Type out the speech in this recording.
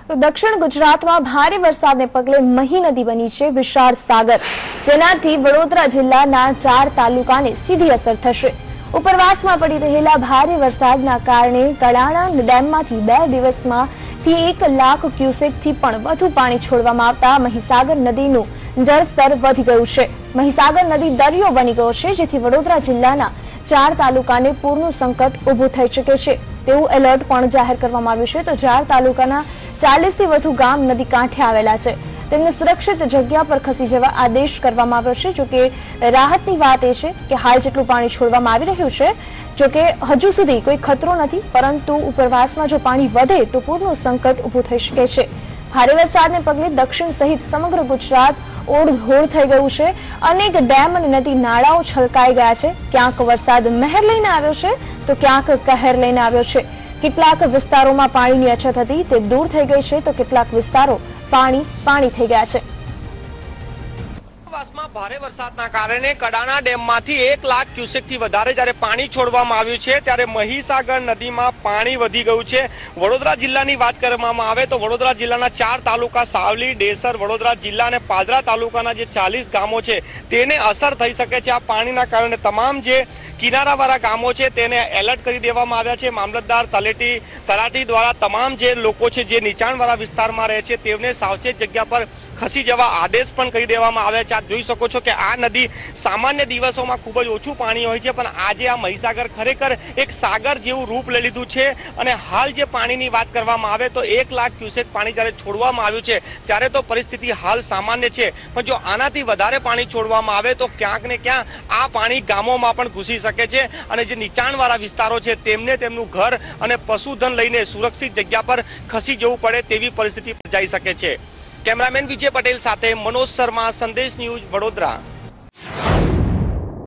તો દક્ષિણ ગુજરાતમાં ભારે વરસાદને પગલે મહી નદી બની છે વિશાળ સાગર, જેનાથી વડોદરા જિલ્લાના 4 તાલુકાને સીધી અસર થશે। ઉપરવાસમાં પડી રહેલા ભારે વરસાદના કારણે કડાણા ડેમમાંથી 2 દિવસમાંથી 1 લાખ ક્યુસેકથી પણ વધુ પાણી છોડવામાં આવતા મહીસાગર નદીનું જળસ્તર વધી ગયું છે। મહીસાગર નદી દરિયો બની ગયો છે, જેથી વડોદરા જિલ્લાના 4 તાલુકાને પૂરનું સંકટ ઊભું થઈ શકે છે તેવું એલર્ટ પણ જાહેર કરવામાં આવ્યું છે। તો 4 તાલુકાના 40 થી વધુ ગામ નદી કાંઠે આવેલા છે, તેમને સુરક્ષિત જગ્યા પર ખસી જવા આદેશ કરવામાં આવ્યો છે। જોકે રાહતની વાત એ છે કે હાલ જેટલું પાણી છોડવામાં આવી રહ્યું છે, જોકે હજુ સુધી કોઈ ખતરો નથી, પરંતુ ઉપરવાસમાં જો પાણી વધે તો પૂરનું સંકટ ઊભું થઈ શકે છે। ભારે વરસાદને પગલે દક્ષિણ સહિત સમગ્ર ગુજરાત ઓળઘોળ થઈ ગયું છે। અનેક ડેમ અને નદી નાળાઓ છલકાઈ ગયા છે। ક્યાંક વરસાદ મહેર લઈને આવ્યો છે તો ક્યાંક કહેર લઈને આવ્યો છે। કેટલાક વિસ્તારોમાં પાણીની અછત હતી તે દૂર થઈ ગઈ છે, તો કેટલાક વિસ્તારો પાણી થઈ ગયા છે। ઉપરવાસમાં ભારે વરસાદના કારણે કડાણા ડેમમાંથી 1 લાખ ક્યુસેકથી વધારે જ્યારે પાણી છોડવામાં આવ્યું છે, ત્યારે મહીસાગર નદીમાં પાણી વધી ગયું છે। વડોદરા જિલ્લાની વાત કરવામાં આવે તો વડોદરા જિલ્લાના 4 તાલુકા સાવલી, ડેસર, વડોદરા જિલ્લા અને પાદરા તાલુકાના જે 40 ગામો છે તેને અસર થઈ શકે છે। આ પાણીના કારણે તમામ જે કિનારાવાળા ગામો છે તેને એલર્ટ કરી દેવામાં આવ્યા છે। મામલતદાર, તલાટી દ્વારા તમામ જે લોકો છે જે નીચાણવાળા વિસ્તારમાં રહે છે તેમને સાવચેત જગ્યા પર ખસી જવા આદેશ પણ કરી દેવામાં આવ્યા છે। આપ જોઈ શકો છો કે આ નદી સામાન્ય દિવસોમાં ખૂબ જ ઓછું પાણી હોય છે, પણ આજે આ મહીસાગર ખરેખર એક સાગર જેવું રૂપ લઈ લીધું છે। અને હાલ જે પાણીની વાત કરવામાં આવે તો 1 લાખ ક્યુસેક પાણી જ્યારે છોડવામાં આવ્યું છે ત્યારે તો પરિસ્થિતિ હાલ સામાન્ય છે, પણ જો આનાથી વધારે પાણી છોડવામાં આવે તો ક્યાંક ને ક્યાંક આ પાણી ગામોમાં પણ ઘૂસી શકે છે અને જે નીચાણવાળા વિસ્તારો છે તેમને તેમનું ઘર અને પશુધન લઈને સુરક્ષિત જગ્યા પર ખસી જવું પડે તેવી પરિસ્થિતિ સર્જાઈ શકે છે। કેમેરામેન વિજય પટેલ સાથે મનોજ શર્મા, સંદેશ ન્યૂઝ, વડોદરા।